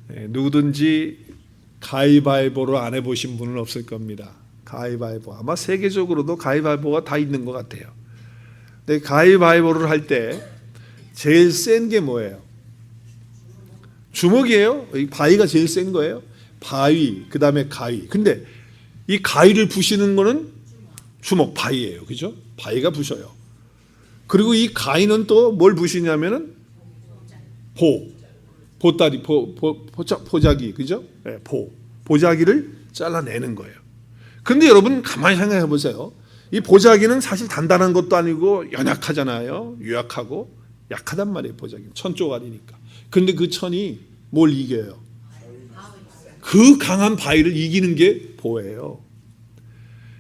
누구든지 가위바위보를 안 해보신 분은 없을 겁니다. 가위바위보. 아마 세계적으로도 가위바위보가 다 있는 것 같아요. 근데 가위바위보를 할 때 제일 센 게 뭐예요? 주먹이에요? 이 바위가 제일 센 거예요? 바위, 그 다음에 가위. 근데 이 가위를 부시는 거는 주먹, 바위예요. 그죠? 바위가 부셔요. 그리고 이 가위는 또 뭘 부시냐면은 보따리, 보자기, 그죠? 네, 보자기를 잘라내는 거예요. 근데 여러분 가만히 생각해 보세요. 이 보자기는 사실 단단한 것도 아니고 연약하잖아요. 유약하고 약하단 말이에요. 보자기는 천조가리니까. 근데 그 천이 뭘 이겨요? 그 강한 바위를 이기는 게 보예요.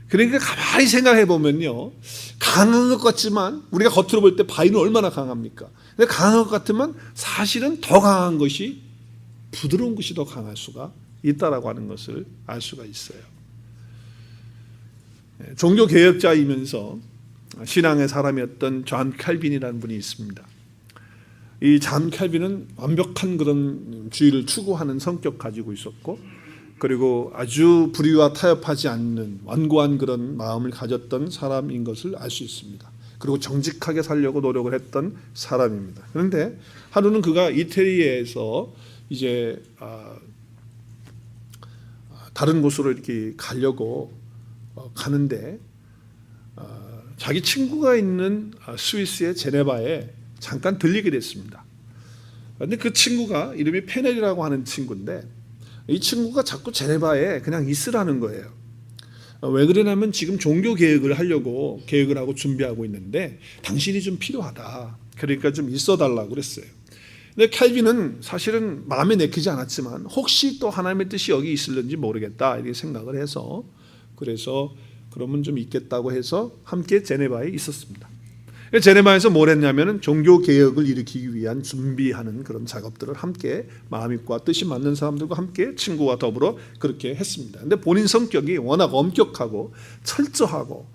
그러니까 가만히 생각해 보면요, 강한 것 같지만 우리가 겉으로 볼 때 바위는 얼마나 강합니까? 근데 강한 것 같으면 사실은 더 강한 것이, 부드러운 것이 더 강할 수가 있다라고 하는 것을 알 수가 있어요. 종교 개혁자이면서 신앙의 사람이었던 존 칼빈이라는 분이 있습니다. 이 존 칼빈은 완벽한 그런 주의를 추구하는 성격 가지고 있었고, 그리고 아주 불의와 타협하지 않는 완고한 그런 마음을 가졌던 사람인 것을 알 수 있습니다. 그리고 정직하게 살려고 노력을 했던 사람입니다. 그런데 하루는 그가 이태리에서 이제 다른 곳으로 이렇게 가려고 가는데 자기 친구가 있는 스위스의 제네바에 잠깐 들리게 됐습니다. 그런데 그 친구가 이름이 페넬이라고 하는 친구인데, 이 친구가 자꾸 제네바에 그냥 있으라는 거예요. 왜 그러냐면 지금 종교 개혁을 하려고 계획을 하고 준비하고 있는데 당신이 좀 필요하다. 그러니까 좀 있어달라고 그랬어요. 근데 칼빈은 사실은 마음에 내키지 않았지만 혹시 또 하나님의 뜻이 여기 있을는지 모르겠다 이렇게 생각을 해서, 그래서 그러면 좀 있겠다고 해서 함께 제네바에 있었습니다. 제네바에서 뭘 했냐면 종교 개혁을 일으키기 위한 준비하는 그런 작업들을 함께 마음과 뜻이 맞는 사람들과 함께 친구와 더불어 그렇게 했습니다. 근데 본인 성격이 워낙 엄격하고 철저하고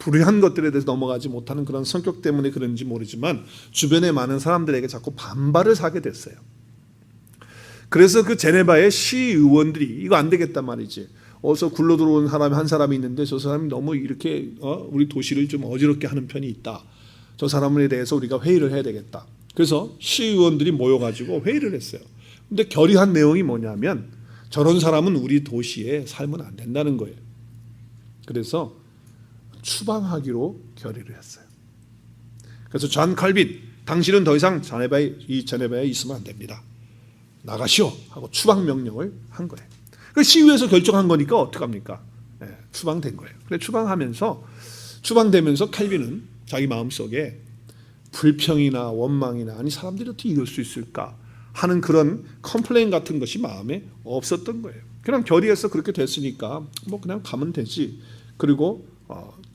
불의한 것들에 대해서 넘어가지 못하는 그런 성격 때문에 그런지 모르지만 주변의 많은 사람들에게 자꾸 반발을 사게 됐어요. 그래서 그 제네바의 시의원들이 이거 안 되겠단 말이지. 어서 굴러 들어온 사람이 한 사람이 있는데 저 사람이 너무 이렇게 우리 도시를 좀 어지럽게 하는 편이 있다. 저 사람에 대해서 우리가 회의를 해야 되겠다. 그래서 시의원들이 모여가지고 회의를 했어요. 근데 결의한 내용이 뭐냐면 저런 사람은 우리 도시에 살면 안 된다는 거예요. 그래서 추방하기로 결의를 했어요. 그래서 존 칼빈, 당신은 더 이상 제네바에 있으면 안 됩니다. 나가시오 하고 추방 명령을 한 거예요. 그 시위에서 결정한 거니까 어떡합니까? 추방된 거예요. 그래 추방되면서 칼빈은 자기 마음속에 불평이나 원망이나 아니 사람들이 어떻게 이럴 수 있을까 하는 그런 컴플레인 같은 것이 마음에 없었던 거예요. 그냥 결의해서 그렇게 됐으니까 뭐 그냥 가면 되지. 그리고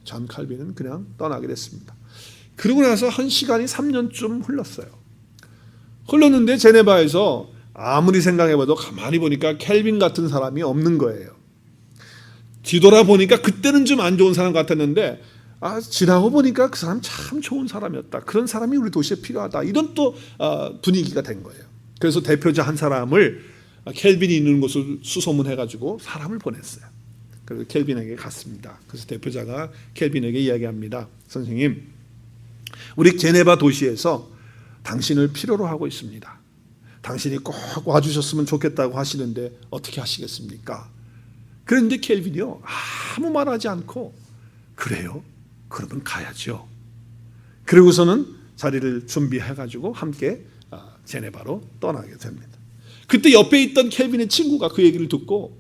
존 칼빈은 그냥 떠나게 됐습니다. 그러고 나서 한 시간이 3년쯤 흘렀어요. 흘렀는데 제네바에서 아무리 생각해봐도 가만히 보니까 켈빈 같은 사람이 없는 거예요. 뒤돌아보니까 그때는 좀 안 좋은 사람 같았는데 지나고 보니까 그 사람 참 좋은 사람이었다. 그런 사람이 우리 도시에 필요하다. 이런 또 분위기가 된 거예요. 그래서 대표자 한 사람을 켈빈이 있는 곳을 수소문해가지고 사람을 보냈어요. 그래서 켈빈에게 갔습니다. 그래서 대표자가 켈빈에게 이야기합니다. 선생님, 우리 제네바 도시에서 당신을 필요로 하고 있습니다. 당신이 꼭 와주셨으면 좋겠다고 하시는데 어떻게 하시겠습니까? 그런데 켈빈이요 아무 말하지 않고 그래요? 그러면 가야죠. 그리고서는 자리를 준비해가지고 함께 제네바로 떠나게 됩니다. 그때 옆에 있던 켈빈의 친구가 그 얘기를 듣고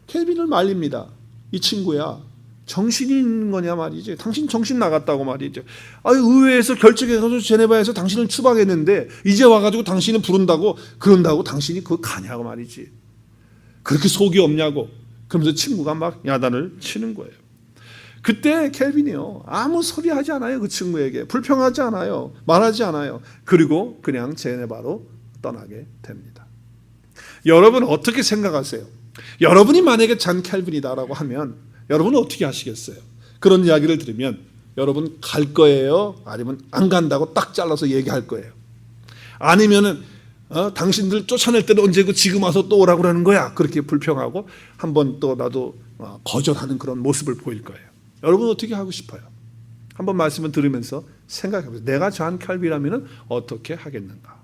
켈빈을 말립니다. 이 친구야, 정신이 있는 거냐 말이지. 당신 정신 나갔다고 말이죠. 의회에서 결정해서 제네바에서 당신을 추방했는데 이제 와가지고 당신을 부른다고 그런다고 당신이 그거 가냐고 말이지. 그렇게 속이 없냐고. 그러면서 친구가 막 야단을 치는 거예요. 그때 켈빈이요 아무 소리 하지 않아요. 그 친구에게 불평하지 않아요. 말하지 않아요. 그리고 그냥 제네바로 떠나게 됩니다. 여러분 어떻게 생각하세요? 여러분이 만약에 존 켈빈이다라고 하면 여러분은 어떻게 하시겠어요? 그런 이야기를 들으면 여러분 갈 거예요? 아니면 안 간다고 딱 잘라서 얘기할 거예요? 아니면은 당신들 쫓아낼 때는 언제고 지금 와서 또 오라고 그러는 거야. 그렇게 불평하고 한번 또 나도 거절하는 그런 모습을 보일 거예요. 여러분 어떻게 하고 싶어요? 한번 말씀을 들으면서 생각해보세요. 내가 존 칼빈이라면 어떻게 하겠는가?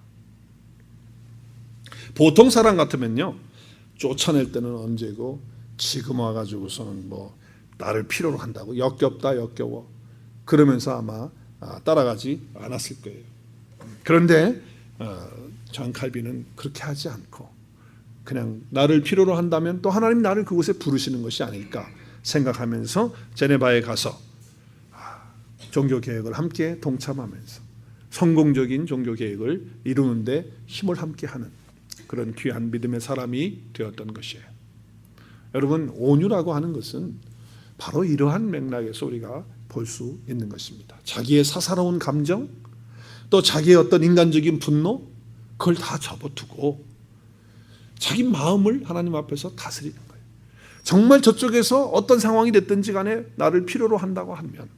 보통 사람 같으면요, 쫓아낼 때는 언제고 지금 와가지고서는 뭐 나를 필요로 한다고 역겹다 역겨워 그러면서 아마 따라가지 않았을 거예요. 그런데 존 칼빈은 그렇게 하지 않고 그냥 나를 필요로 한다면 또 하나님 나를 그곳에 부르시는 것이 아닐까 생각하면서 제네바에 가서 종교 개혁을 함께 동참하면서 성공적인 종교 개혁을 이루는데 힘을 함께 하는 그런 귀한 믿음의 사람이 되었던 것이에요. 여러분, 온유라고 하는 것은 바로 이러한 맥락에서 우리가 볼 수 있는 것입니다. 자기의 사사로운 감정, 또 자기의 어떤 인간적인 분노, 그걸 다 접어두고 자기 마음을 하나님 앞에서 다스리는 거예요. 정말 저쪽에서 어떤 상황이 됐든지 간에 나를 필요로 한다고 하면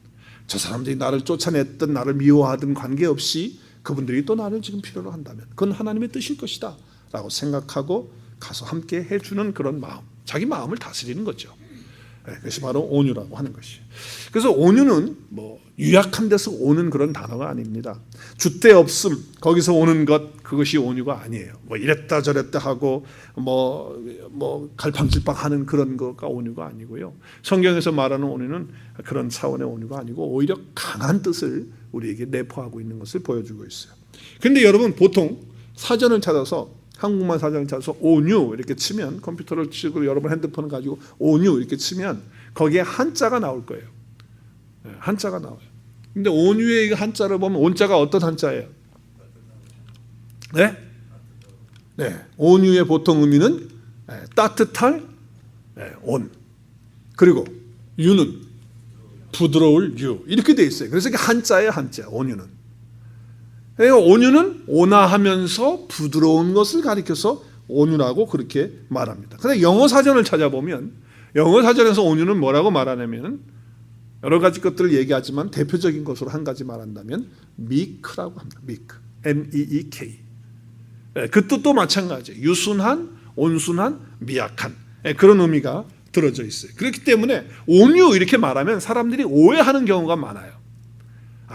저 사람들이 나를 쫓아냈든 나를 미워하든 관계없이 그분들이 또 나를 지금 필요로 한다면 그건 하나님의 뜻일 것이다 라고 생각하고 가서 함께 해주는 그런 마음, 자기 마음을 다스리는 거죠. 그것이 바로 온유라고 하는 것이에요. 그래서 온유는 뭐 유약한 데서 오는 그런 단어가 아닙니다. 줏대 없음, 거기서 오는 것, 그것이 온유가 아니에요. 뭐 이랬다 저랬다 하고 뭐 갈팡질팡하는 그런 거가 온유가 아니고요. 성경에서 말하는 온유는 그런 차원의 온유가 아니고 오히려 강한 뜻을 우리에게 내포하고 있는 것을 보여주고 있어요. 그런데 여러분, 보통 사전을 찾아서, 한국말 사전을 찾아서 온유 이렇게 치면, 컴퓨터를 치고 여러분 핸드폰을 가지고 온유 이렇게 치면 거기에 한자가 나올 거예요. 한자가 나와요. 근데 온유의 한자를 보면 온자가 어떤 한자예요? 네? 네. 온유의 보통 의미는 따뜻할 온. 그리고 유는 부드러울 유. 이렇게 돼 있어요. 그래서 이게 한자예요, 한자. 온유는. 온유는 온화하면서 부드러운 것을 가리켜서 온유라고 그렇게 말합니다. 그런데 영어 사전을 찾아보면 영어 사전에서 온유는 뭐라고 말하냐면 여러 가지 것들을 얘기하지만 대표적인 것으로 한 가지 말한다면 meek라고 합니다. meek, M-E-E-K. 그 뜻도 마찬가지예요. 유순한, 온순한, 미약한 그런 의미가 들어져 있어요. 그렇기 때문에 온유 이렇게 말하면 사람들이 오해하는 경우가 많아요.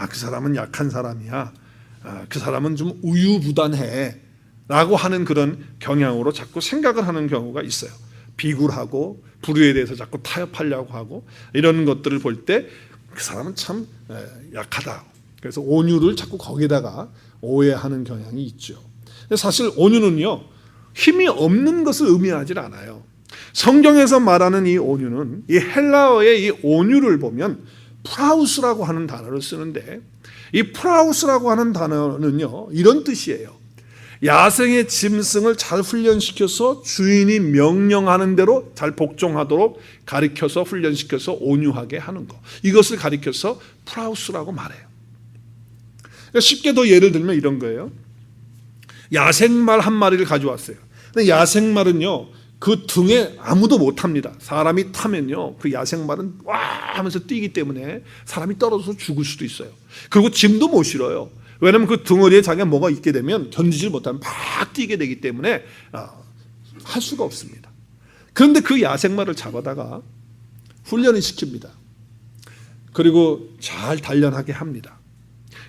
그 사람은 약한 사람이야. 그 사람은 좀 우유부단해 라고 하는 그런 경향으로 자꾸 생각을 하는 경우가 있어요. 비굴하고 불의에 대해서 자꾸 타협하려고 하고 이런 것들을 볼 때 그 사람은 참 약하다. 그래서 온유를 자꾸 거기다가 오해하는 경향이 있죠. 사실 온유는요, 힘이 없는 것을 의미하지 않아요. 성경에서 말하는 이 온유는, 이 헬라어의 이 온유를 보면 프라우스라고 하는 단어를 쓰는데, 이 프라우스라고 하는 단어는요, 이런 뜻이에요. 야생의 짐승을 잘 훈련시켜서 주인이 명령하는 대로 잘 복종하도록 가리켜서 훈련시켜서 온유하게 하는 것, 이것을 가리켜서 프라우스라고 말해요. 그러니까 쉽게 더 예를 들면 이런 거예요. 야생말 한 마리를 가져왔어요. 근데 야생말은요, 그 등에 아무도 못 탑니다. 사람이 타면요, 그 야생말은 와 하면서 뛰기 때문에 사람이 떨어져서 죽을 수도 있어요. 그리고 짐도 못 실어요. 왜냐하면 그 덩어리에 자기가 뭐가 있게 되면 견디질 못하면 막 뛰게 되기 때문에 할 수가 없습니다. 그런데 그 야생말을 잡아다가 훈련을 시킵니다. 그리고 잘 단련하게 합니다.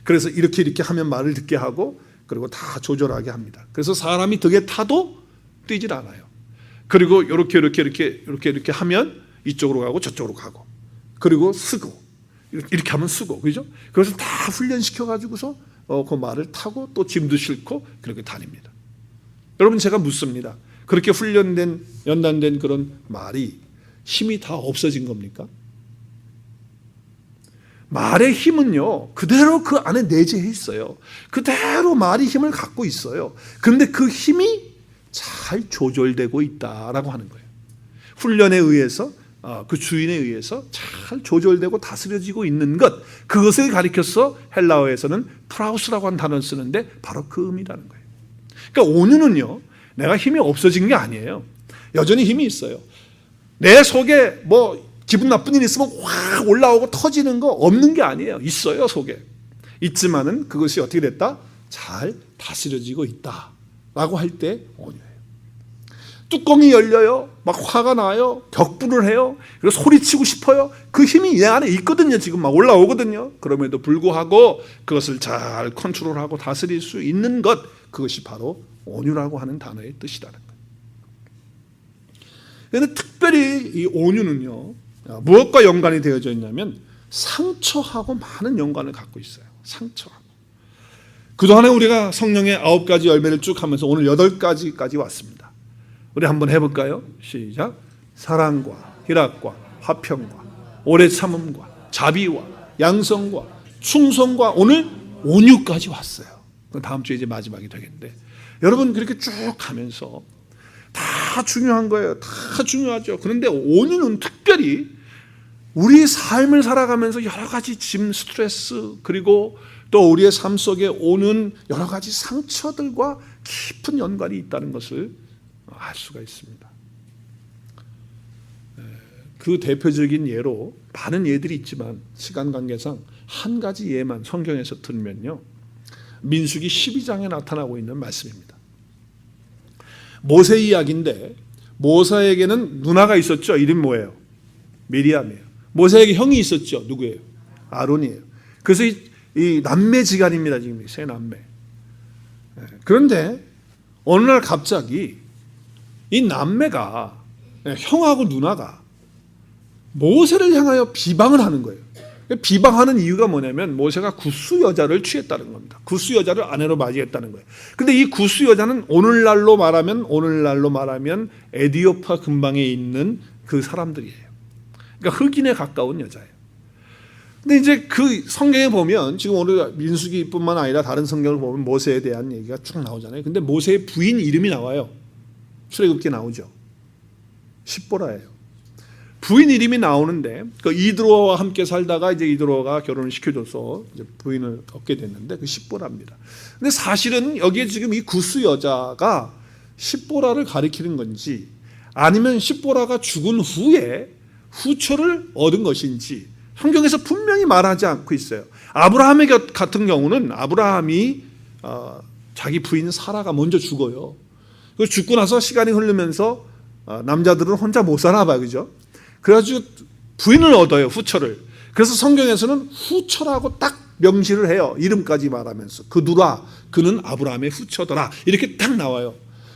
그래서 이렇게 하면 말을 듣게 하고, 그리고 다 조절하게 합니다. 그래서 사람이 등에 타도 뛰질 않아요. 그리고 이렇게 하면 이쪽으로 가고 저쪽으로 가고, 그리고 쓰고, 이렇게 하면 쓰고, 그죠? 그래서 다 훈련시켜 가지고서 그 말을 타고 또 짐도 싣고 그렇게 다닙니다. 여러분, 제가 묻습니다. 그렇게 훈련된, 연단된 그런 말이 힘이 다 없어진 겁니까? 말의 힘은요, 그대로 그 안에 내재해 있어요. 그대로 말이 힘을 갖고 있어요. 그런데 그 힘이 잘 조절되고 있다라고 하는 거예요. 훈련에 의해서, 그 주인에 의해서 잘 조절되고 다스려지고 있는 것, 그것을 가리켜서 헬라어에서는 프라우스라고 하는 단어를 쓰는데 바로 그 의미라는 거예요. 그러니까 온유는요, 내가 힘이 없어진 게 아니에요. 여전히 힘이 있어요. 내 속에 뭐 기분 나쁜 일 있으면 확 올라오고 터지는 거 없는 게 아니에요. 있어요, 속에. 있지만은 그것이 어떻게 됐다? 잘 다스려지고 있다 라고 할 때 온유해요. 뚜껑이 열려요. 막 화가 나요. 격분을 해요. 그리고 소리치고 싶어요. 그 힘이 내 안에 있거든요. 지금 막 올라오거든요. 그럼에도 불구하고 그것을 잘 컨트롤하고 다스릴 수 있는 것, 그것이 바로 온유라고 하는 단어의 뜻이라는 거예요. 그런데 특별히 이 온유는요, 무엇과 연관이 되어져 있냐면 상처하고 많은 연관을 갖고 있어요. 상처하고. 그동안에 우리가 성령의 9가지 열매를 쭉 하면서 오늘 8가지까지 왔습니다. 우리 한번 해볼까요? 시작. 사랑과 희락과 화평과 오래 참음과 자비와 양성과 충성과 오늘 온유까지 왔어요. 다음 주에 이제 마지막이 되겠는데, 여러분 그렇게 쭉 가면서 다 중요한 거예요. 다 중요하죠. 그런데 온유는 특별히 우리 삶을 살아가면서 여러 가지 짐, 스트레스, 그리고 또 우리의 삶 속에 오는 여러 가지 상처들과 깊은 연관이 있다는 것을 알 수가 있습니다. 그 대표적인 예로 많은 예들이 있지만 시간 관계상 한 가지 예만 성경에서 들면요, 민수기 12장에 나타나고 있는 말씀입니다. 모세 이야기인데, 모세에게는 누나가 있었죠. 이름 뭐예요? 미리암이에요. 모세에게 형이 있었죠. 누구예요? 아론이에요. 그래서 이 남매지간입니다. 지금 세 남매. 그런데 어느 날 갑자기 이 남매가, 형하고 누나가 모세를 향하여 비방을 하는 거예요. 비방하는 이유가 뭐냐면 모세가 구스 여자를 취했다는 겁니다. 구스 여자를 아내로 맞이했다는 거예요. 근데 이 구스 여자는 오늘날로 말하면 에디오파 근방에 있는 그 사람들이에요. 그러니까 흑인에 가까운 여자예요. 근데 이제 그 성경에 보면 지금 오늘 민수기뿐만 아니라 다른 성경을 보면 모세에 대한 얘기가 쭉 나오잖아요. 근데 모세의 부인 이름이 나와요. 출애굽기에 나오죠. 십보라예요. 부인 이름이 나오는데, 그 이드로와 함께 살다가 이제 이드로가 결혼을 시켜줘서 이제 부인을 얻게 됐는데 그 십보라입니다. 근데 사실은 여기에 지금 이 구스 여자가 십보라를 가리키는 건지, 아니면 십보라가 죽은 후에 후처를 얻은 것인지 성경에서 분명히 말하지 않고 있어요. 아브라함의 같은 경우는 아브라함이 자기 부인 사라가 먼저 죽어요. 그 죽고 나서 시간이 흐르면서 남자들은 혼자 못 사나 봐요, 그죠? 그래가지고 부인을 얻어요, 후처를. 그래서 성경에서는 후처라고 딱 명시를 해요. 이름까지 말하면서 그 누라, 그는 아브라함의 후처더라, 이렇게 딱 나와요.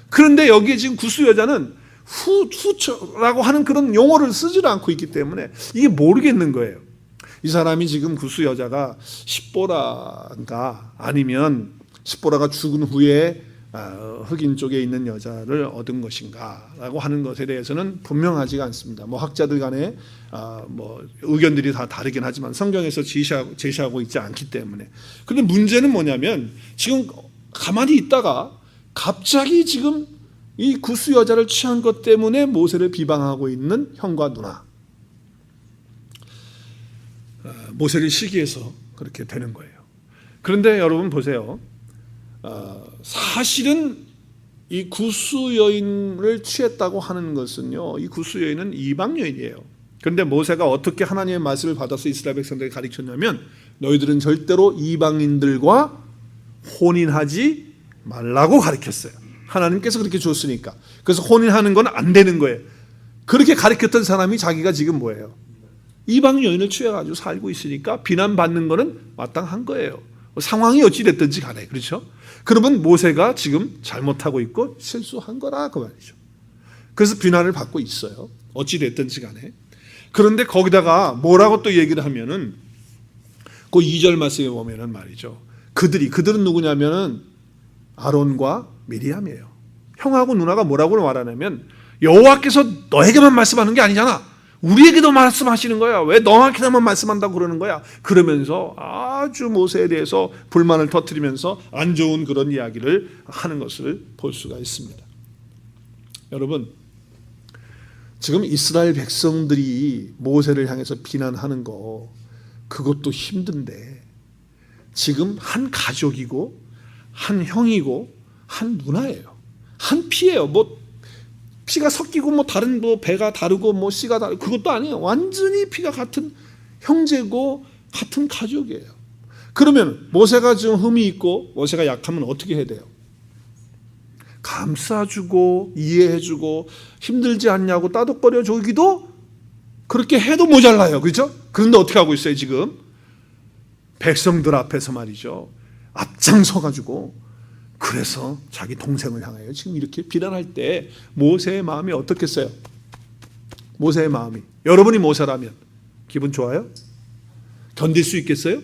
그런데 여기에 지금 구스 여자는 후처라고 하는 그런 용어를 쓰지를 않고 있기 때문에 이게 모르겠는 거예요. 이 사람이 지금 구스 여자가 십보라인가, 아니면 십보라가 죽은 후에 흑인 쪽에 있는 여자를 얻은 것인가라고 하는 것에 대해서는 분명하지가 않습니다. 뭐 학자들 간에 뭐 의견들이 다 다르긴 하지만 성경에서 제시하고 있지 않기 때문에. 그런데 문제는 뭐냐면 지금 가만히 있다가 갑자기 지금 이 구스 여자를 취한 것 때문에 모세를 비방하고 있는 형과 누나, 모세를 시기해서 그렇게 되는 거예요. 그런데 여러분 보세요. 사실은 이 구스 여인을 취했다고 하는 것은요, 이 구스 여인은 이방 여인이에요. 그런데 모세가 어떻게 하나님의 말씀을 받아서 이스라엘 백성들에게 가르쳤냐면, 너희들은 절대로 이방인들과 혼인하지 말라고 가르쳤어요. 하나님께서 그렇게 줬으니까. 그래서 혼인하는 건 안 되는 거예요. 그렇게 가르쳤던 사람이 자기가 지금 뭐예요? 이방 여인을 취해가지고 살고 있으니까 비난받는 거는 마땅한 거예요. 상황이 어찌됐든지 간에. 그렇죠? 그러면 모세가 지금 잘못하고 있고 실수한 거라 그 말이죠. 그래서 비난을 받고 있어요. 어찌됐든지 간에. 그런데 거기다가 뭐라고 또 얘기를 하면은 그 2절 말씀에 보면은 말이죠. 그들은 누구냐면은 아론과 미리암이에요. 형하고 누나가 뭐라고 말하냐면, 여호와께서 너에게만 말씀하는 게 아니잖아. 우리에게도 말씀하시는 거야. 왜 너한테만 말씀한다고 그러는 거야? 그러면서 아주 모세에 대해서 불만을 터뜨리면서 안 좋은 그런 이야기를 하는 것을 볼 수가 있습니다. 여러분, 지금 이스라엘 백성들이 모세를 향해서 비난하는 거, 그것도 힘든데 지금 한 가족이고 한 형이고 한 누나예요. 한 피예요. 뭐 피가 섞이고 뭐 다른 뭐 배가 다르고 뭐 씨가 다르고 그것도 아니에요. 완전히 피가 같은 형제고 같은 가족이에요. 그러면 모세가 좀 흠이 있고 모세가 약하면 어떻게 해야 돼요? 감싸주고 이해해주고 힘들지 않냐고 따독거려 주기도 그렇게 해도 모자라요. 그렇죠? 그런데 어떻게 하고 있어요 지금? 백성들 앞에서 말이죠. 앞장서가지고 그래서 자기 동생을 향하여 지금 이렇게 비난할 때 모세의 마음이 어떻겠어요? 모세의 마음이, 여러분이 모세라면 기분 좋아요? 견딜 수 있겠어요?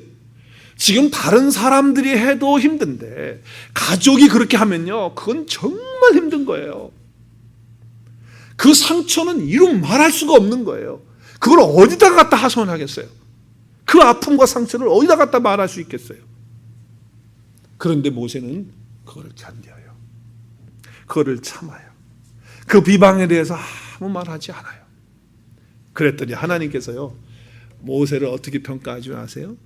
지금 다른 사람들이 해도 힘든데 가족이 그렇게 하면요, 그건 정말 힘든 거예요. 그 상처는 이루 말할 수가 없는 거예요. 그걸 어디다 갖다 하소연하겠어요? 그 아픔과 상처를 어디다 갖다 말할 수 있겠어요? 그런데 모세는 그걸 견뎌요. 그거를 참아요. 그 비방에 대해서 아무 말하지 않아요. 그랬더니 하나님께서요, 모세를 어떻게 평가하지 아세요?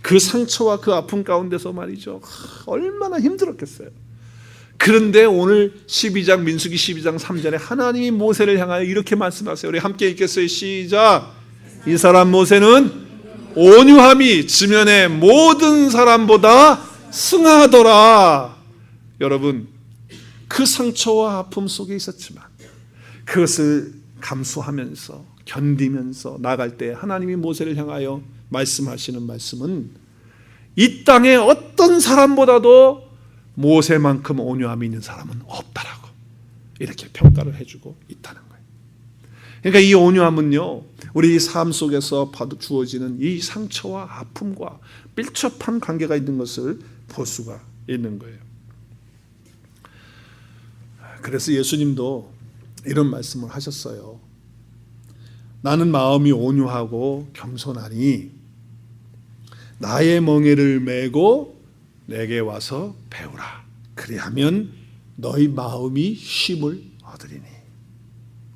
그 상처와 그 아픔 가운데서 말이죠, 얼마나 힘들었겠어요. 그런데 오늘 12장 민수기 12장 3절에 하나님이 모세를 향하여 이렇게 말씀하세요. 우리 함께 읽겠어요. 시작. 이 사람 모세는 온유함이 지면의 모든 사람보다 승하더라. 여러분, 그 상처와 아픔 속에 있었지만 그것을 감수하면서 견디면서 나갈 때 하나님이 모세를 향하여 말씀하시는 말씀은 이 땅에 어떤 사람보다도 모세만큼 온유함이 있는 사람은 없다라고 이렇게 평가를 해주고 있다는 거예요. 그러니까 이 온유함은요, 우리 삶 속에서 주어지는 이 상처와 아픔과 밀접한 관계가 있는 것을 볼 수가 있는 거예요. 그래서 예수님도 이런 말씀을 하셨어요. 나는 마음이 온유하고 겸손하니 나의 멍에를 메고 내게 와서 배우라. 그리하면 너희 마음이 쉼을 얻으리니.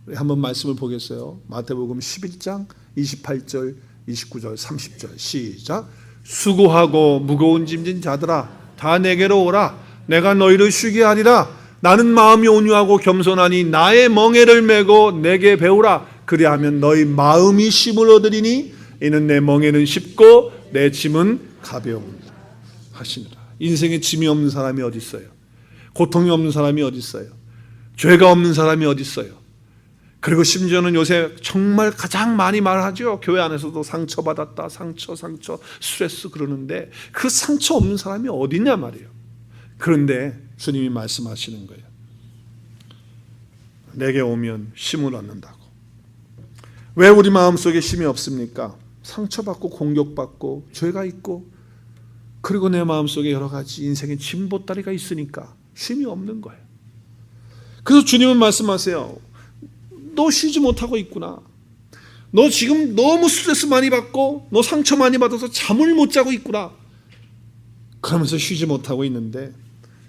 우리 한번 말씀을 보겠어요. 마태복음 11장 28절 29절 30절 시작. 수고하고 무거운 짐진 자들아 다 내게로 오라. 내가 너희를 쉬게 하리라. 나는 마음이 온유하고 겸손하니 나의 멍에를 메고 내게 배우라. 그리하면 너희 마음이 쉼을 얻으리니 이는 내 멍에는 쉽고 내 짐은 가벼우니라 하시니라. 인생에 짐이 없는 사람이 어디 있어요? 고통이 없는 사람이 어디 있어요? 죄가 없는 사람이 어디 있어요? 그리고 심지어는 요새 정말 가장 많이 말하죠. 교회 안에서도 상처받았다, 상처, 스트레스 그러는데 그 상처 없는 사람이 어디 있냐 말이에요. 그런데 주님이 말씀하시는 거예요. 내게 오면 쉼을 얻는다고. 왜 우리 마음속에 쉼이 없습니까? 상처받고 공격받고 죄가 있고 그리고 내 마음속에 여러 가지 인생의 짐보따리가 있으니까 쉼이 없는 거예요. 그래서 주님은 말씀하세요. 너 쉬지 못하고 있구나. 너 지금 너무 스트레스 많이 받고 너 상처 많이 받아서 잠을 못 자고 있구나. 그러면서 쉬지 못하고 있는데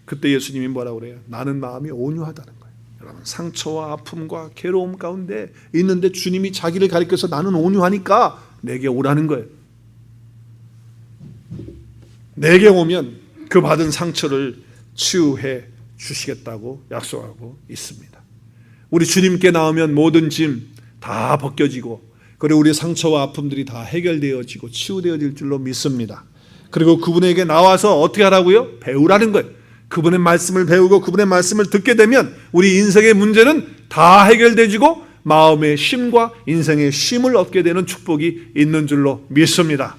그때 예수님이 뭐라고 그래요? 나는 마음이 온유하다는 거예요. 여러분, 상처와 아픔과 괴로움 가운데 있는데 주님이 자기를 가리켜서 나는 온유하니까 내게 오라는 거예요. 내게 오면 그 받은 상처를 치유해 주시겠다고 약속하고 있습니다. 우리 주님께 나오면 모든 짐 다 벗겨지고 그리고 우리 상처와 아픔들이 다 해결되어지고 치유되어질 줄로 믿습니다. 그리고 그분에게 나와서 어떻게 하라고요? 배우라는 거예요. 그분의 말씀을 배우고 그분의 말씀을 듣게 되면 우리 인생의 문제는 다 해결되지고 마음의 쉼과 인생의 쉼을 얻게 되는 축복이 있는 줄로 믿습니다.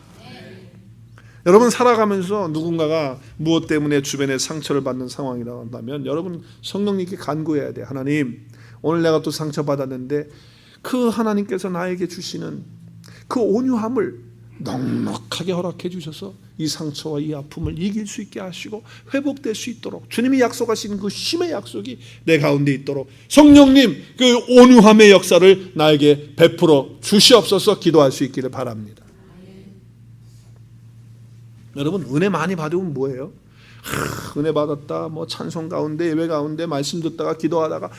여러분, 살아가면서 누군가가 무엇 때문에 주변에 상처를 받는 상황이라고 한다면 여러분 성령님께 간구해야 돼요. 하나님, 오늘 내가 또 상처받았는데 그 하나님께서 나에게 주시는 그 온유함을 넉넉하게 허락해 주셔서 이 상처와 이 아픔을 이길 수 있게 하시고 회복될 수 있도록 주님이 약속하신 그 쉼의 약속이 내 가운데 있도록 성령님 그 온유함의 역사를 나에게 베풀어 주시옵소서 기도할 수 있기를 바랍니다. 여러분, 은혜 많이 받으면 뭐예요? 은혜 받았다, 뭐 찬송 가운데 예배 가운데 말씀 듣다가 기도하다가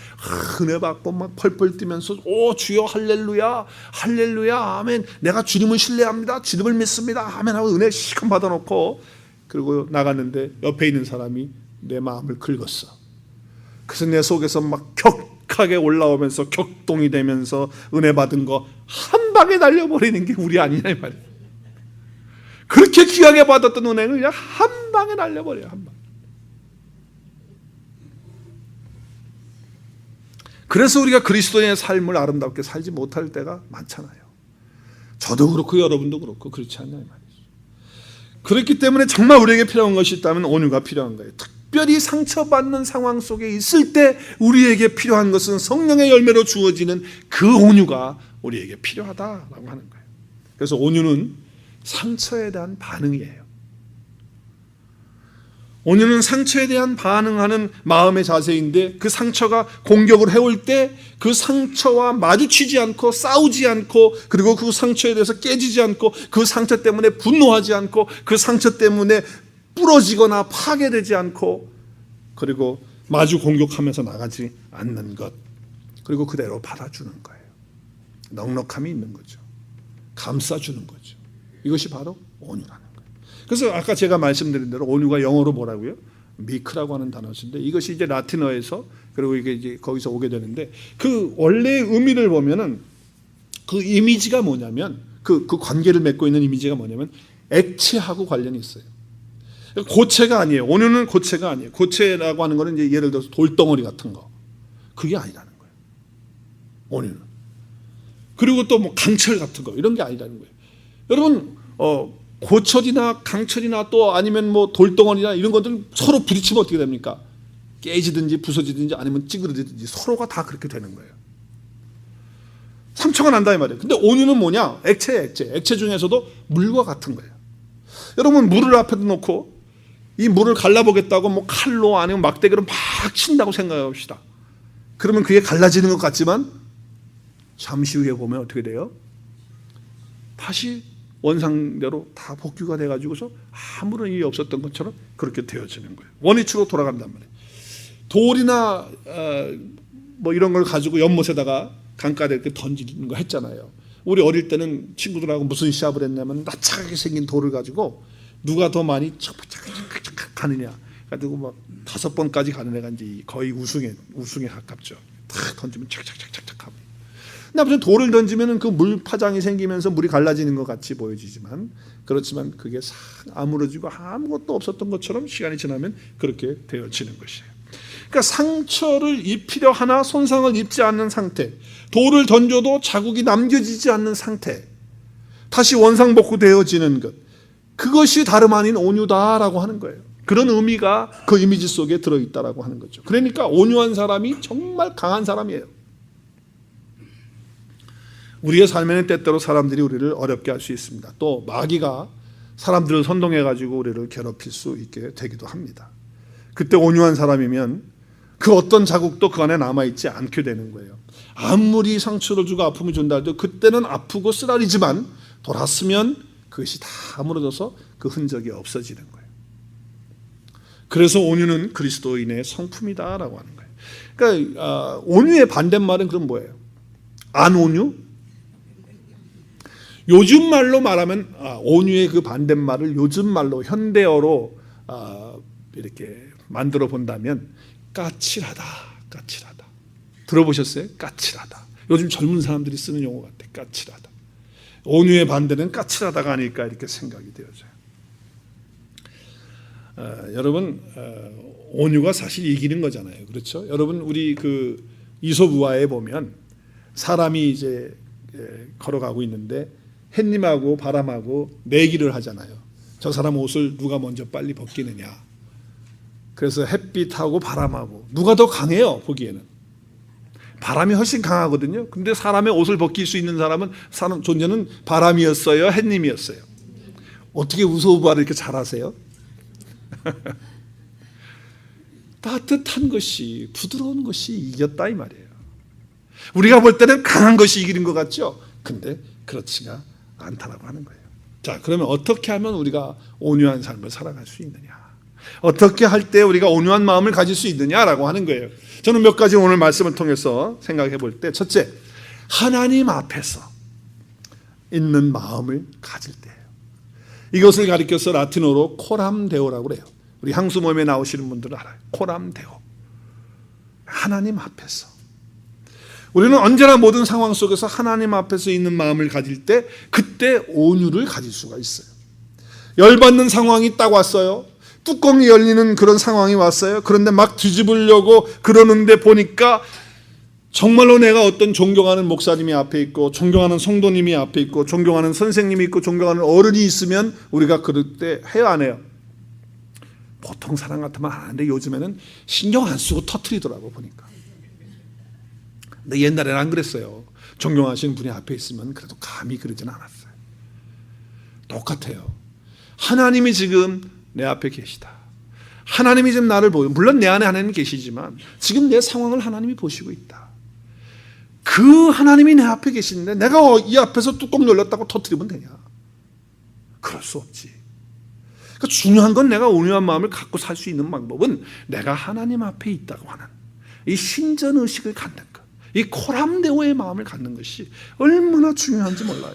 은혜 받고 막 펄펄 뛰면서 오 주여 할렐루야 할렐루야 아멘, 내가 주님을 신뢰합니다, 주님을 믿습니다 아멘 하고 은혜 시큼 받아놓고 그리고 나갔는데 옆에 있는 사람이 내 마음을 긁었어. 그래서 내 속에서 막 격하게 올라오면서 격동이 되면서 은혜 받은 거 한 방에 날려버리는 게 우리 아니냐 이 말이에요. 그렇게 귀하게 받았던 은혜를 그냥 한 방에 날려버려요. 한 방. 그래서 우리가 그리스도인의 삶을 아름답게 살지 못할 때가 많잖아요. 저도 그렇고 여러분도 그렇고 그렇지 않냐 이 말이죠. 그렇기 때문에 정말 우리에게 필요한 것이 있다면 온유가 필요한 거예요. 특별히 상처받는 상황 속에 있을 때 우리에게 필요한 것은 성령의 열매로 주어지는 그 온유가 우리에게 필요하다라고 하는 거예요. 그래서 온유는 상처에 대한 반응이에요. 온유는 상처에 대한 반응하는 마음의 자세인데, 그 상처가 공격을 해올 때 그 상처와 마주치지 않고 싸우지 않고, 그리고 그 상처에 대해서 깨지지 않고, 그 상처 때문에 분노하지 않고, 그 상처 때문에 부러지거나 파괴되지 않고, 그리고 마주 공격하면서 나가지 않는 것, 그리고 그대로 받아주는 거예요. 넉넉함이 있는 거죠. 감싸주는 거죠. 이것이 바로 온유라는 거예요. 그래서 아까 제가 말씀드린 대로 온유가 영어로 뭐라고요? 미크라고 하는 단어인데, 이것이 이제 라틴어에서, 그리고 이게 이제 거기서 오게 되는데, 그 원래의 의미를 보면은 그 이미지가 뭐냐면, 그 관계를 맺고 있는 이미지가 뭐냐면 액체하고 관련이 있어요. 고체가 아니에요. 온유는 고체가 아니에요. 고체라고 하는 거는 이제 예를 들어서 돌덩어리 같은 거, 그게 아니라는 거예요. 온유는. 그리고 또 뭐 강철 같은 거, 이런 게 아니라는 거예요. 여러분, 고철이나 강철이나 또 아니면 뭐 돌덩어리나 이런 것들 서로 부딪히면 어떻게 됩니까? 깨지든지 부서지든지 아니면 찌그러지든지 서로가 다 그렇게 되는 거예요. 상처가 난다 이 말이에요. 근데 온유는 뭐냐? 액체예요, 액체. 액체 중에서도 물과 같은 거예요. 여러분, 물을 앞에 놓고 이 물을 갈라보겠다고 뭐 칼로 아니면 막대기로 막 친다고 생각해 봅시다. 그러면 그게 갈라지는 것 같지만 잠시 후에 보면 어떻게 돼요? 다시 원상대로 다 복귀가 돼가지고서 아무런 일이 없었던 것처럼 그렇게 되어지는 거예요. 원위치로 돌아간단 말이에요. 돌이나 뭐 이런 걸 가지고 연못에다가 강가에 이렇게 던지는 거 했잖아요. 우리 어릴 때는 친구들하고 무슨 시합을 했냐면, 납작하게 생긴 돌을 가지고 누가 더 많이 착착착착 가느냐, 그리고 막 5번까지 가는 애가 이제 거의 우승에 가깝죠. 탁 던지면 착착착착착 하고. 근데 무슨 돌을 던지면은 그 물 파장이 생기면서 물이 갈라지는 것 같이 보여지지만, 그렇지만 그게 싹 아무러지고 아무것도 없었던 것처럼 시간이 지나면 그렇게 되어지는 것이에요. 그러니까 상처를 입히려 하나 손상을 입지 않는 상태, 돌을 던져도 자국이 남겨지지 않는 상태, 다시 원상복구되어지는 것, 그것이 다름 아닌 온유다라고 하는 거예요. 그런 의미가 그 이미지 속에 들어있다라고 하는 거죠. 그러니까 온유한 사람이 정말 강한 사람이에요. 우리의 삶에는 때때로 사람들이 우리를 어렵게 할 수 있습니다. 또 마귀가 사람들을 선동해가지고 우리를 괴롭힐 수 있게 되기도 합니다. 그때 온유한 사람이면 그 어떤 자국도 그 안에 남아있지 않게 되는 거예요. 아무리 상처를 주고 아픔을 준다 해도 그때는 아프고 쓰라리지만 돌았으면 그것이 다 아물어져서 그 흔적이 없어지는 거예요. 그래서 온유는 그리스도인의 성품이다라고 하는 거예요. 그러니까 온유의 반대말은 그럼 뭐예요? 안온유? 요즘 말로 말하면 온유의 그 반대말을 요즘 말로 현대어로 이렇게 만들어 본다면 까칠하다, 까칠하다. 들어보셨어요? 까칠하다. 요즘 젊은 사람들이 쓰는 용어 같아. 까칠하다. 온유의 반대는 까칠하다가 아닐까 이렇게 생각이 되어져요. 여러분, 온유가 사실 이기는 거잖아요. 그렇죠? 여러분, 우리 그 이솝우화에 보면 사람이 이제 걸어가고 있는데 햇님하고 바람하고 내기를 하잖아요. 저 사람 옷을 누가 먼저 빨리 벗기느냐. 그래서 햇빛하고 바람하고 누가 더 강해요, 보기에는. 바람이 훨씬 강하거든요. 근데 사람의 옷을 벗길 수 있는 사람 존재는 바람이었어요, 햇님이었어요. 어떻게 이솝우화를 이렇게 잘하세요? 따뜻한 것이, 부드러운 것이 이겼다 이 말이에요. 우리가 볼 때는 강한 것이 이기는 것 같죠? 근데 그렇지가 않다라고 하는 거예요. 자, 그러면 어떻게 하면 우리가 온유한 삶을 살아갈 수 있느냐? 어떻게 할 때 우리가 온유한 마음을 가질 수 있느냐라고 하는 거예요. 저는 몇 가지 오늘 말씀을 통해서 생각해 볼 때, 첫째, 하나님 앞에서 있는 마음을 가질 때예요. 이것을 가리켜서 라틴어로 코람데오라고 그래요. 우리 향수 모임에 나오시는 분들은 알아요. 코람데오. 하나님 앞에서. 우리는 언제나 모든 상황 속에서 하나님 앞에서 있는 마음을 가질 때 그때 온유를 가질 수가 있어요. 열받는 상황이 딱 왔어요. 뚜껑이 열리는 그런 상황이 왔어요. 그런데 막 뒤집으려고 그러는데 보니까 정말로 내가 어떤 존경하는 목사님이 앞에 있고 존경하는 성도님이 앞에 있고 존경하는 선생님이 있고 존경하는 어른이 있으면 우리가 그럴 때 해야 안 해요? 보통 사람 같으면 안 하는데 요즘에는 신경 안 쓰고 터뜨리더라고 보니까. 근데 옛날에는 안 그랬어요. 존경하시는 분이 앞에 있으면 그래도 감히 그러진 않았어요. 똑같아요. 하나님이 지금 내 앞에 계시다. 하나님이 지금 나를 보고, 물론 내 안에 하나님이 계시지만 지금 내 상황을 하나님이 보시고 있다. 그 하나님이 내 앞에 계시는데 내가 이 앞에서 뚜껑 열렸다고 터뜨리면 되냐? 그럴 수 없지. 그러니까 중요한 건 내가 온유한 마음을 갖고 살 수 있는 방법은 내가 하나님 앞에 있다고 하는 이 신전의식을 갖는 것, 이 코람데오의 마음을 갖는 것이 얼마나 중요한지 몰라요.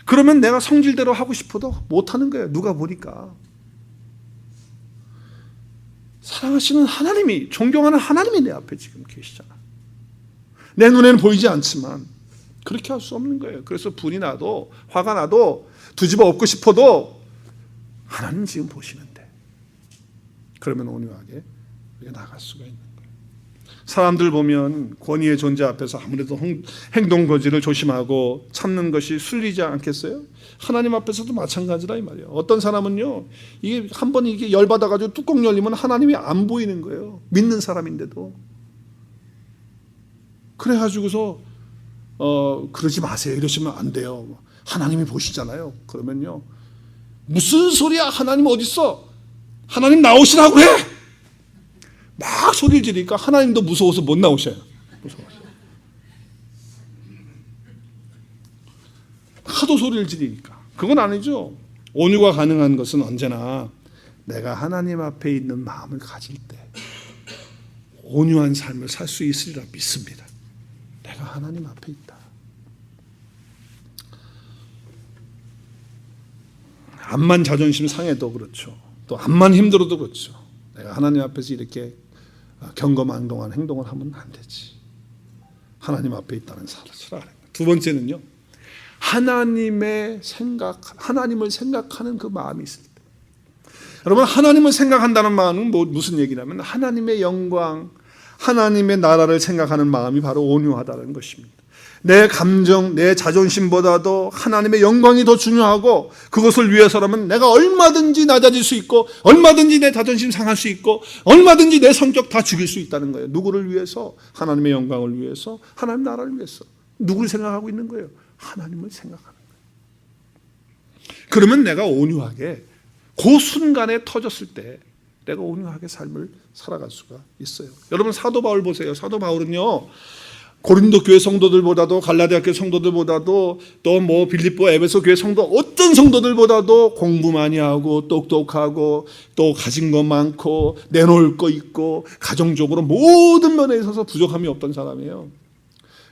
그러면 내가 성질대로 하고 싶어도 못하는 거예요. 누가 보니까. 사랑하시는 하나님이, 존경하는 하나님이 내 앞에 지금 계시잖아. 내 눈에는 보이지 않지만 그렇게 할 수 없는 거예요. 그래서 분이 나도 화가 나도 뒤집어 엎고 싶어도 하나님 지금 보시는데 그러면 온유하게 나갈 수가 있는 거예요. 사람들 보면 권위의 존재 앞에서 아무래도 행동 거지를 조심하고 참는 것이 순리지 않겠어요? 하나님 앞에서도 마찬가지라 이 말이에요. 어떤 사람은요, 이게 한번 이게 열받아가지고 뚜껑 열리면 하나님이 안 보이는 거예요. 믿는 사람인데도. 그래가지고서 그러지 마세요. 이러시면 안 돼요. 하나님이 보시잖아요. 그러면요, 무슨 소리야? 하나님 어디 있어? 하나님 나오시라고 그래. 막 소리를 지르니까 하나님도 무서워서 못 나오셔요. 무서워서. 하도 소리를 지르니까. 그건 아니죠. 온유가 가능한 것은 언제나 내가 하나님 앞에 있는 마음을 가질 때 온유한 삶을 살 수 있으리라 믿습니다. 내가 하나님 앞에 있다. 암만 자존심 상해도 그렇죠. 또 암만 힘들어도 그렇죠. 내가 하나님 앞에서 이렇게 경거망동한 행동을 하면 안 되지. 하나님 앞에 있다는 사실을 알아야 됩니다. 두 번째는요, 하나님을 생각하는 그 마음이 있을 때. 여러분, 하나님을 생각한다는 마음은 무슨 얘기냐면 하나님의 영광, 하나님의 나라를 생각하는 마음이 바로 온유하다는 것입니다. 내 감정, 내 자존심보다도 하나님의 영광이 더 중요하고 그것을 위해서라면 내가 얼마든지 낮아질 수 있고 얼마든지 내 자존심 상할 수 있고 얼마든지 내 성격 다 죽일 수 있다는 거예요. 누구를 위해서? 하나님의 영광을 위해서, 하나님 나라를 위해서. 누구를 생각하고 있는 거예요? 하나님을 생각하는 거예요. 그러면 내가 온유하게 그 순간에 터졌을 때 내가 온유하게 삶을 살아갈 수가 있어요. 여러분, 사도 바울 보세요. 사도 바울은요, 고린도 교회 성도들보다도 갈라디아 교회 성도들보다도 또 뭐 빌립보 에베소 교회 성도 어떤 성도들보다도 공부 많이 하고 똑똑하고 또 가진 거 많고 내놓을 거 있고 가정적으로 모든 면에 있어서 부족함이 없던 사람이에요.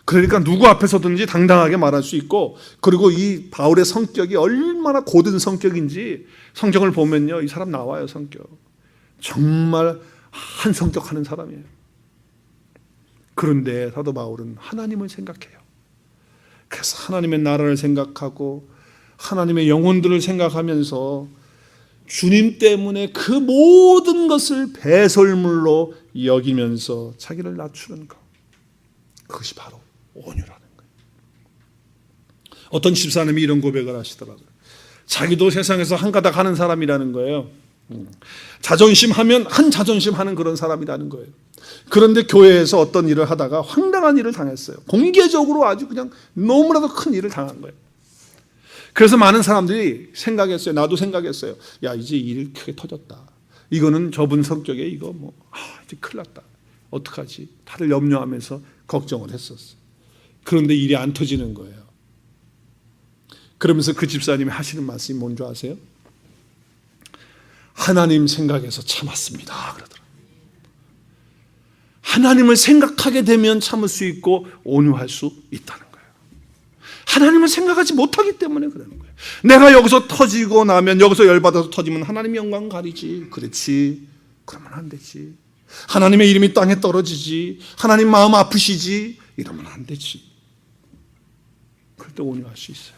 그러니까 누구 앞에서든지 당당하게 말할 수 있고, 그리고 이 바울의 성격이 얼마나 고든 성격인지 성경을 보면요, 이 사람 나와요. 성격 정말 한 성격하는 사람이에요. 그런데 사도 바울은 하나님을 생각해요. 그래서 하나님의 나라를 생각하고 하나님의 영혼들을 생각하면서 주님 때문에 그 모든 것을 배설물로 여기면서 자기를 낮추는 것, 그것이 바로 온유라는 거예요. 어떤 집사님이 이런 고백을 하시더라고요. 자기도 세상에서 한 가닥 하는 사람이라는 거예요. 자존심하면 한 자존심하는 그런 사람이라는 거예요. 그런데 교회에서 어떤 일을 하다가 황당한 일을 당했어요. 공개적으로 아주 그냥 너무나도 큰 일을 당한 거예요. 그래서 많은 사람들이 생각했어요. 나도 생각했어요. 야, 이제 일이 크게 터졌다. 이거는 저분 성격에 이거 이제 큰일 났다. 어떡하지? 다들 염려하면서 걱정을 했었어요. 그런데 일이 안 터지는 거예요. 그러면서 그 집사님이 하시는 말씀이 뭔지 아세요? 하나님 생각해서 참았습니다. 그러더라고요. 하나님을 생각하게 되면 참을 수 있고 온유할 수 있다는 거예요. 하나님을 생각하지 못하기 때문에 그러는 거예요. 내가 여기서 터지고 나면, 여기서 열받아서 터지면 하나님의 영광 가리지. 그렇지. 그러면 안 되지. 하나님의 이름이 땅에 떨어지지. 하나님 마음 아프시지. 이러면 안 되지. 그럴 때 온유할 수 있어요.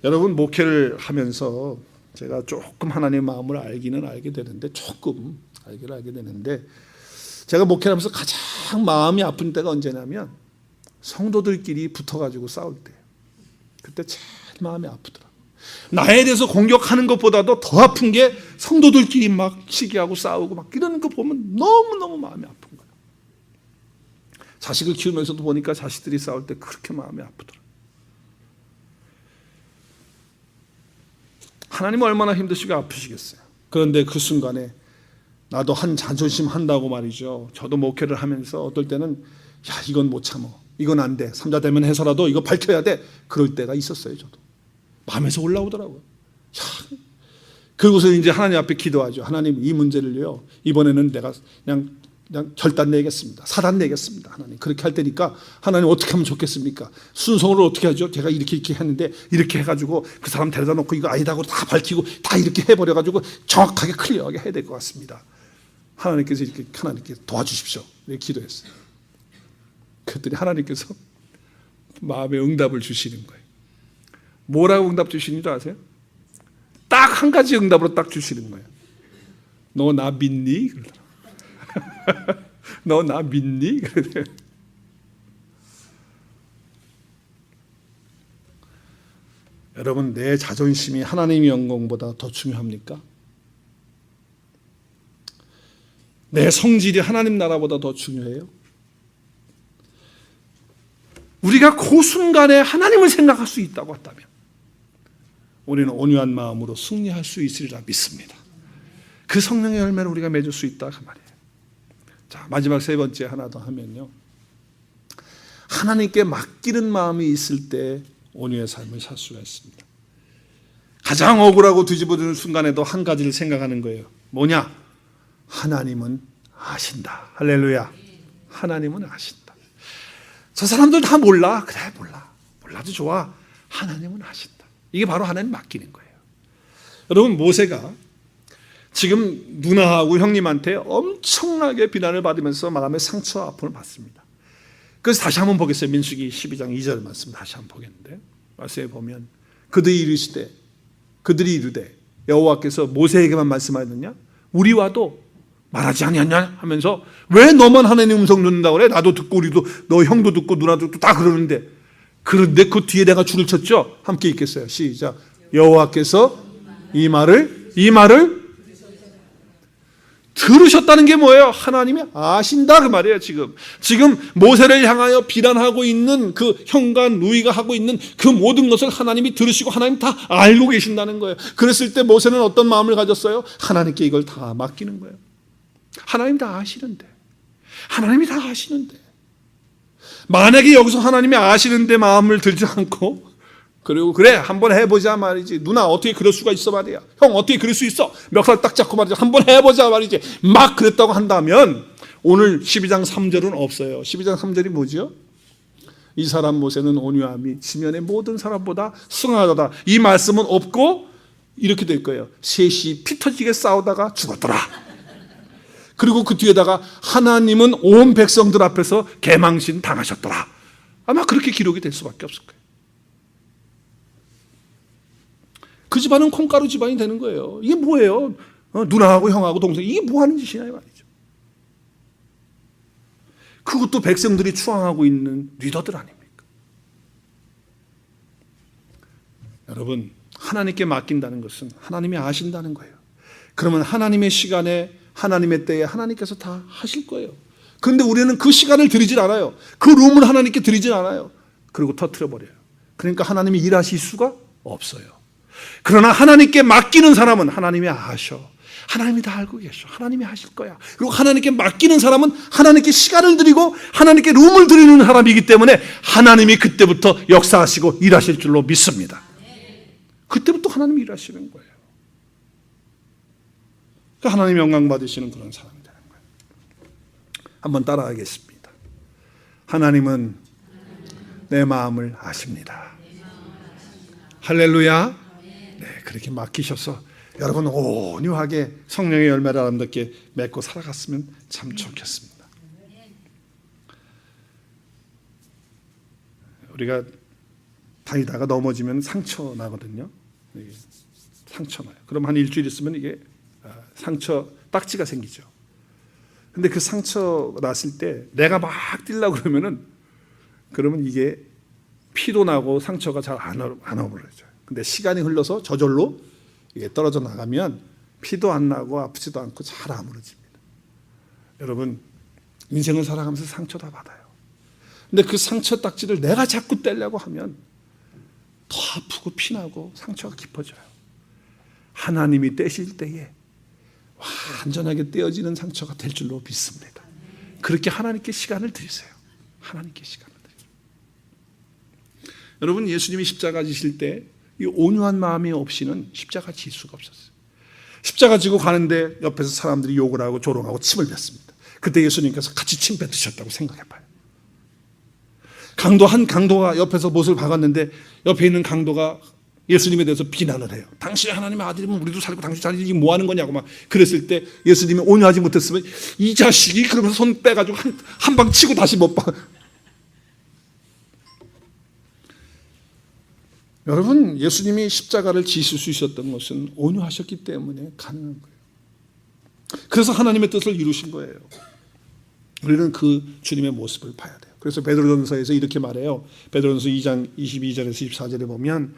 여러분, 목회를 하면서 제가 조금 하나님의 마음을 알게 되는데, 조금 알게 되는데, 제가 목회하면서 가장 마음이 아픈 때가 언제냐면 성도들끼리 붙어가지고 싸울 때, 그때 제일 마음이 아프더라고요. 나에 대해서 공격하는 것보다도 더 아픈 게 성도들끼리 막 시기하고 싸우고 막 이러는 거 보면 너무너무 마음이 아픈 거예요. 자식을 키우면서도 보니까 자식들이 싸울 때 그렇게 마음이 아프더라고요. 하나님은 얼마나 힘드시고 아프시겠어요. 그런데 그 순간에 나도 한 자존심 한다고 말이죠. 저도 목회를 하면서 어떨 때는 야, 이건 못 참어, 이건 안 돼, 삼자대면 해서라도 이거 밝혀야 돼, 그럴 때가 있었어요. 저도 마음에서 올라오더라고요. 야, 그리고서 이제 하나님 앞에 기도하죠. 하나님, 이 문제를요, 이번에는 내가 그냥 결단 내겠습니다, 사단 내겠습니다. 하나님, 그렇게 할 테니까 하나님 어떻게 하면 좋겠습니까? 순서를 어떻게 하죠? 제가 이렇게 했는데 이렇게 해가지고 그 사람 데려다 놓고 이거 아니다고 다 밝히고 다 이렇게 해버려가지고 정확하게 클리어하게 해야 될 것 같습니다. 하나님께서 이렇게 하나님께 도와주십시오, 이렇게 기도했어요. 그랬더니 하나님께서 마음의 응답을 주시는 거예요. 뭐라고 응답 주시는 줄 아세요? 딱 한 가지 응답으로 딱 주시는 거예요. 너 나 믿니? 그러더라고요. 너 나 믿니? 여러분, 내 자존심이 하나님의 영광보다 더 중요합니까? 내 성질이 하나님 나라보다 더 중요해요? 우리가 그 순간에 하나님을 생각할 수 있다고 한다면 우리는 온유한 마음으로 승리할 수 있으리라 믿습니다. 그 성령의 열매를 우리가 맺을 수 있다 그 말이에요. 자, 마지막 세 번째 하나 더 하면요, 하나님께 맡기는 마음이 있을 때 온유의 삶을 살 수가 있습니다. 가장 억울하고 뒤집어지는 순간에도 한 가지를 생각하는 거예요. 뭐냐? 하나님은 아신다. 할렐루야. 하나님은 아신다. 저 사람들 다 몰라. 그래, 몰라. 몰라도 좋아. 하나님은 아신다. 이게 바로 하나님 맡기는 거예요. 여러분, 모세가 지금 누나하고 형님한테 엄청나게 비난을 받으면서 마음의 상처와 아픔을 받습니다. 그래서 다시 한번 보겠어요. 민수기 12장 2절 말씀 다시 한번 보겠는데, 말씀에 보면 그들이 이르되 여호와께서 모세에게만 말씀하였느냐? 우리와도 말하지 아니하냐 하면서 왜 너만 하나님 음성 듣는다고 그래? 나도 듣고 우리도, 너 형도 듣고 누나도 듣고 다 그러는데. 그런데 그 뒤에 내가 줄을 쳤죠. 함께 읽겠어요. 시작. 여호와께서 이 말을 들으셨다는 게 뭐예요? 하나님이 아신다 그 말이에요. 지금 모세를 향하여 비난하고 있는 그 형과 누이가 하고 있는 그 모든 것을 하나님이 들으시고 하나님 다 알고 계신다는 거예요. 그랬을 때 모세는 어떤 마음을 가졌어요? 하나님께 이걸 다 맡기는 거예요. 하나님 다 아시는데, 하나님이 다 아시는데, 만약에 여기서 하나님이 아시는데 마음을 들지 않고, 그리고 그래 한번 해보자 말이지, 누나 어떻게 그럴 수가 있어 말이야, 형 어떻게 그럴 수 있어, 멱살 딱 잡고 말이지, 한번 해보자 말이지, 막 그랬다고 한다면 오늘 12장 3절은 없어요. 12장 3절이 뭐죠? 이 사람 모세는 온유함이 지면의 모든 사람보다 승하다. 이 말씀은 없고 이렇게 될 거예요. 셋이 피 터지게 싸우다가 죽었더라. 그리고 그 뒤에다가 하나님은 온 백성들 앞에서 개망신 당하셨더라. 아마 그렇게 기록이 될 수밖에 없을 거예요. 그 집안은 콩가루 집안이 되는 거예요. 이게 뭐예요? 누나하고 형하고 동생, 이게 뭐 하는 짓이냐 이 말이죠. 그것도 백성들이 추앙하고 있는 리더들 아닙니까? 여러분, 하나님께 맡긴다는 것은 하나님이 아신다는 거예요. 그러면 하나님의 시간에, 하나님의 때에 하나님께서 다 하실 거예요. 그런데 우리는 그 시간을 드리질 않아요. 그 룸을 하나님께 드리질 않아요. 그리고 터뜨려버려요. 그러니까 하나님이 일하실 수가 없어요. 그러나 하나님께 맡기는 사람은 하나님이 아셔. 하나님이 다 알고 계셔. 하나님이 하실 거야. 그리고 하나님께 맡기는 사람은 하나님께 시간을 드리고 하나님께 룸을 드리는 사람이기 때문에 하나님이 그때부터 역사하시고 일하실 줄로 믿습니다. 그때부터 하나님이 일하시는 거예요. 그러니까 하나님 영광 받으시는 그런 사람이 되는 거예요. 한번 따라하겠습니다. 하나님은 내 마음을 아십니다. 할렐루야. 네, 그렇게 맡기셔서 여러분 온유하게 성령의 열매를 아름답게 맺고 살아갔으면 참 좋겠습니다. 우리가 다니다가 넘어지면 상처 나거든요. 상처 나요. 그럼 한 일주일 있으면 이게 상처 딱지가 생기죠. 근데 그 상처 났을 때 내가 막 뛰려고 그러면 이게 피도 나고 상처가 잘 안 어물어져요. 근데 시간이 흘러서 저절로 이게 떨어져 나가면 피도 안 나고 아프지도 않고 잘 아물어집니다. 여러분, 인생을 살아가면서 상처 다 받아요. 근데 그 상처 딱지를 내가 자꾸 떼려고 하면 더 아프고 피나고 상처가 깊어져요. 하나님이 떼실 때에 완전하게 떼어지는 상처가 될 줄로 믿습니다. 그렇게 하나님께 시간을 드리세요. 하나님께 시간을 드리세요. 여러분, 예수님이 십자가 지실 때 이 온유한 마음이 없이는 십자가 질 수가 없었어요. 십자가 지고 가는데 옆에서 사람들이 욕을 하고 조롱하고 침을 뱉습니다. 그때 예수님께서 같이 침 뱉으셨다고 생각해봐요. 강도가 옆에서 못을 박았는데 옆에 있는 강도가 예수님에 대해서 비난을 해요. 당신이 하나님의 아들이면 우리도 살고 당신 자식이 뭐 하는 거냐고 막 그랬을 때 예수님이 온유하지 못했으면 이 자식이 그러면서 손 빼가지고 한 방 치고 다시 못 봐. 여러분, 예수님이 십자가를 지실 수 있었던 것은 온유하셨기 때문에 가능한 거예요. 그래서 하나님의 뜻을 이루신 거예요. 우리는 그 주님의 모습을 봐야 돼요. 그래서 베드로전서에서 이렇게 말해요. 베드로전서 2장 22절에서 24절에 보면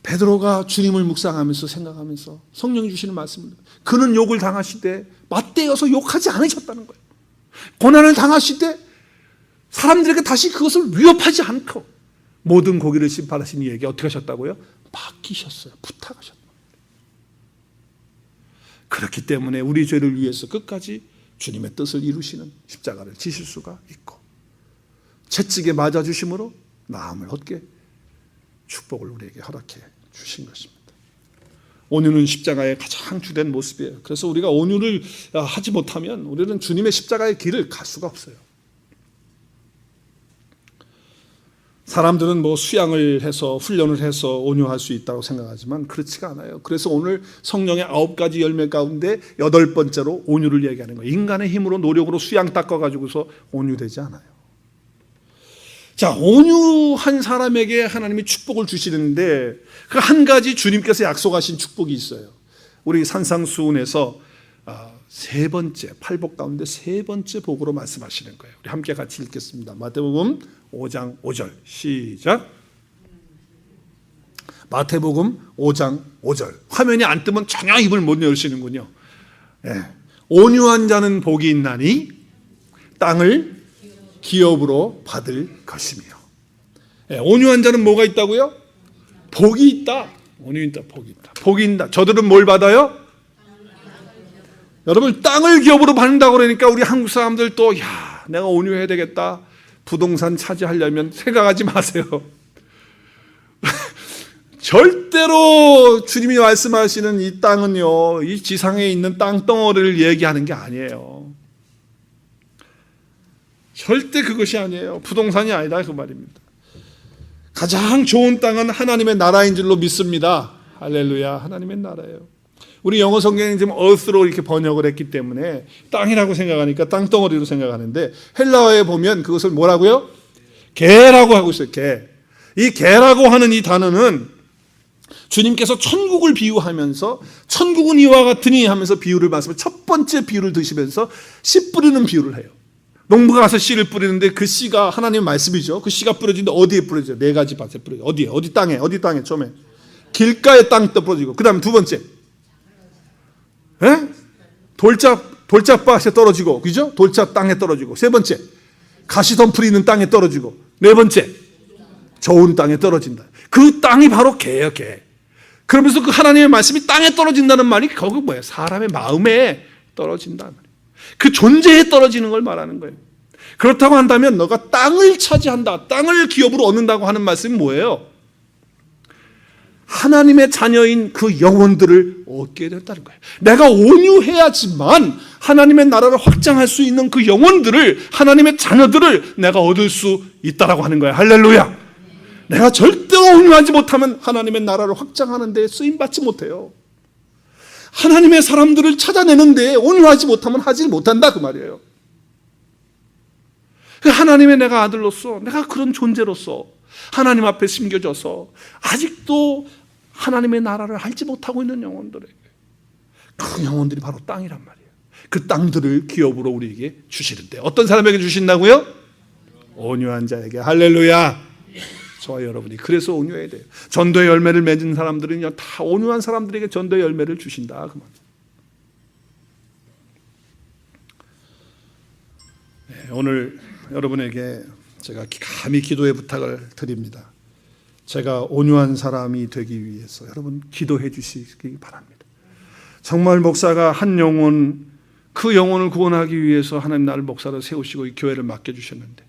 베드로가 주님을 묵상하면서 생각하면서 성령이 주시는 말씀을, 그는 욕을 당하시되 맞대어서 욕하지 않으셨다는 거예요. 고난을 당하시되 사람들에게 다시 그것을 위협하지 않고 모든 고기를 심판하신 이에게 어떻게 하셨다고요? 맡기셨어요. 부탁하셨다. 그렇기 때문에 우리 죄를 위해서 끝까지 주님의 뜻을 이루시는 십자가를 지실 수가 있고, 채찍에 맞아주심으로 나음을 얻게 축복을 우리에게 허락해 주신 것입니다. 온유는 십자가의 가장 주된 모습이에요. 그래서 우리가 온유를 하지 못하면 우리는 주님의 십자가의 길을 갈 수가 없어요. 사람들은 뭐 수양을 해서 훈련을 해서 온유할 수 있다고 생각하지만 그렇지가 않아요. 그래서 오늘 성령의 9가지 열매 가운데 8번째로 온유를 얘기하는 거예요. 인간의 힘으로 노력으로 수양 닦아가지고서 온유되지 않아요. 자, 온유한 사람에게 하나님이 축복을 주시는데 그 한 가지 주님께서 약속하신 축복이 있어요. 우리 산상수훈에서 세 번째, 팔복 가운데 세 번째 복으로 말씀하시는 거예요. 우리 함께 같이 읽겠습니다. 마태복음 5장 5절 시작. 마태복음 5장 5절. 화면이 안 뜨면 전혀 입을 못 열시는군요. 네. 온유한 자는 복이 있나니 땅을 기업으로 받을 것이며. 네. 온유한 자는 뭐가 있다고요? 복이 있다. 온유 있다. 복이 있다. 복이 있다. 저들은 뭘 받아요? 여러분, 땅을 기업으로 받는다고 그러니까 우리 한국 사람들 또 내가 온유해야 되겠다. 부동산 차지하려면 생각하지 마세요. 절대로 주님이 말씀하시는 이 땅은요, 이 지상에 있는 땅덩어리를 얘기하는 게 아니에요. 절대 그것이 아니에요. 부동산이 아니다 그 말입니다. 가장 좋은 땅은 하나님의 나라인 줄로 믿습니다. 할렐루야. 하나님의 나라예요. 우리 영어 성경이 지금 earth로 이렇게 번역을 했기 때문에 땅이라고 생각하니까 땅덩어리로 생각하는데 헬라어에 보면 그것을 뭐라고요? 개라고 하고 있어요. 개. 이 개라고 하는 이 단어는 주님께서 천국을 비유하면서 천국은 이와 같으니 하면서 비유를 말씀을 첫 번째 비유를 드시면서 씨 뿌리는 비유를 해요. 농부가 가서 씨를 뿌리는데 그 씨가 하나님의 말씀이죠. 그 씨가 뿌려지는데 어디에 뿌려져요? 4가지 밭에 뿌려져요. 어디에? 어디 땅에 처음에 길가에 땅 뿌려지고, 그 다음 두 번째 돌짝밭에 떨어지고, 그죠? 돌짝 땅에 떨어지고, 세 번째 가시덤불이 있는 땅에 떨어지고, 네 번째 좋은 땅에 떨어진다. 그 땅이 바로 개예요, 개. 그러면서 그 하나님의 말씀이 땅에 떨어진다는 말이 거기 뭐예요? 사람의 마음에 떨어진다는 말이에요. 그 존재에 떨어지는 걸 말하는 거예요. 그렇다고 한다면 너가 땅을 차지한다, 땅을 기업으로 얻는다고 하는 말씀이 뭐예요? 하나님의 자녀인 그 영혼들을 얻게 됐다는 거예요. 내가 온유해야지만 하나님의 나라를 확장할 수 있는 그 영혼들을, 하나님의 자녀들을 내가 얻을 수 있다라고 하는 거예요. 할렐루야. 내가 절대로 온유하지 못하면 하나님의 나라를 확장하는 데 쓰임받지 못해요. 하나님의 사람들을 찾아내는데 온유하지 못하면 하지 못한다 그 말이에요. 하나님의 내가 아들로서, 내가 그런 존재로서 하나님 앞에 심겨져서 아직도 하나님의 나라를 알지 못하고 있는 영혼들에게, 그 영혼들이 바로 땅이란 말이에요. 그 땅들을 기업으로 우리에게 주시는데 어떤 사람에게 주신다고요? 온유한 자에게. 할렐루야. 저와 여러분이 그래서 온유해야 돼요. 전도의 열매를 맺은 사람들은요 다 온유한 사람들에게 전도의 열매를 주신다 그 말. 네, 오늘 여러분에게 제가 감히 기도의 부탁을 드립니다. 제가 온유한 사람이 되기 위해서 여러분 기도해 주시기 바랍니다. 정말 목사가 한 영혼, 그 영혼을 구원하기 위해서 하나님 나를 목사로 세우시고 이 교회를 맡겨주셨는데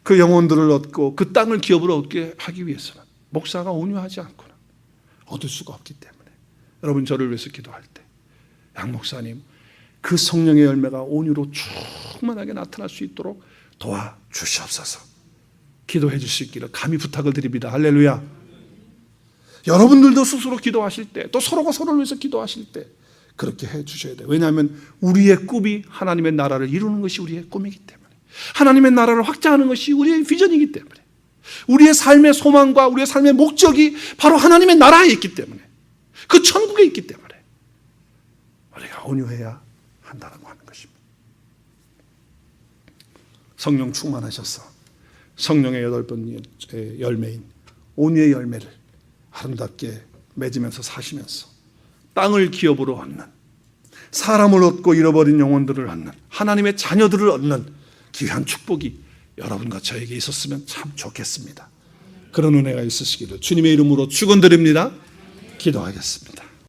그 영혼들을 얻고 그 땅을 기업으로 얻게 하기 위해서는 목사가 온유하지 않고는 얻을 수가 없기 때문에 여러분 저를 위해서 기도할 때 양 목사님 그 성령의 열매가 온유로 충만하게 나타날 수 있도록 도와주시옵소서. 기도해 주시기를 감히 부탁을 드립니다. 할렐루야. 여러분들도 스스로 기도하실 때 또 서로가 서로를 위해서 기도하실 때 그렇게 해 주셔야 돼요. 왜냐하면 우리의 꿈이 하나님의 나라를 이루는 것이 우리의 꿈이기 때문에 하나님의 나라를 확장하는 것이 우리의 비전이기 때문에 우리의 삶의 소망과 우리의 삶의 목적이 바로 하나님의 나라에 있기 때문에 그 천국에 있기 때문에 우리가 온유해야 한다고 하는 것입니다. 성령 충만하셔서 성령의 8번의 열매인 온유의 열매를 아름답게 맺으면서 사시면서 땅을 기업으로 얻는, 사람을 얻고 잃어버린 영혼들을 얻는, 하나님의 자녀들을 얻는 귀한 축복이 여러분과 저에게 있었으면 참 좋겠습니다. 그런 은혜가 있으시기를 주님의 이름으로 축원드립니다. 기도하겠습니다.